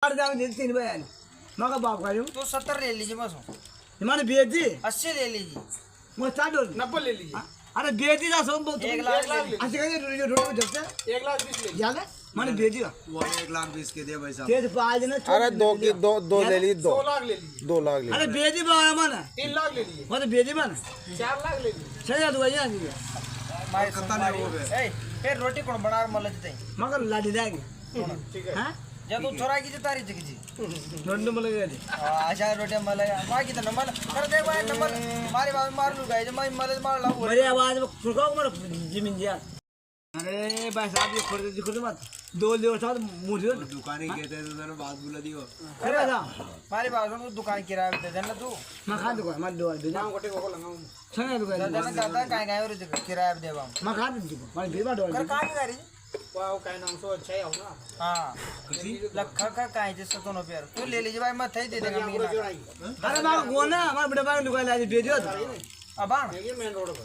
तीन बयान मग बाप का तो 70 ले लीजिए बस मैंने भेज दी 80 ले लीजिए मैं चार डोल 90 ले लीजिए अरे भेज दी ना सब बहुत 1 लाख ले लीजिए ऐसे कहीं रोड पे जबसे 1,20,000 ले लीजिए याद है मैंने भेज दिया वो 1,20,000 के दे भाई साहब तेज पाल देना अरे दो ले ली 2 लाख ले लीजिए 2 लाख ले अरे भेज दी बाबा मैंने 3 लाख ले लीजिए मैं तो भेज दी मैंने 4 लाख ले लीजिए सही दूंगा ये नहीं मारे कितना नहीं हो गए ए फिर रोटी कौन बना मल जते मगर लाठी जाएगी ठीक है हाँ जब तू छोरा की तारी जगी रोड में लगे थे आशा रोटी मल मागी तो नंबर कर दे भाई नंबर मारे बाबू मार लू गाय मैं मल मार लाऊ मेरी आवाज में सुखाओ मर जमीन दिया अरे भाई साहब ये खुद मत दो ले साथ मुझे दुकान ही कहते थे तो बात बोला दियो अरे ना मारे बाबू को दुकान किराया दे देना तू मैं खा दूंगा मैं दो दे गांव गोटे को लगाऊं संगे दूंगा दादा दादा काय काय और किराया दे बाबू मैं खा दूंगा मैं भेज दो कर काय करी वाव काय नाम सो अच्छा हो ना हां लखा का काय जैसे तो नो प्यार तू ले लीजिए भाई मैं थई दे देगा मैं अरे मैं गोना हमारे बड़े भाई दुकान ला भेज दियो अबान ये मेन रोड पर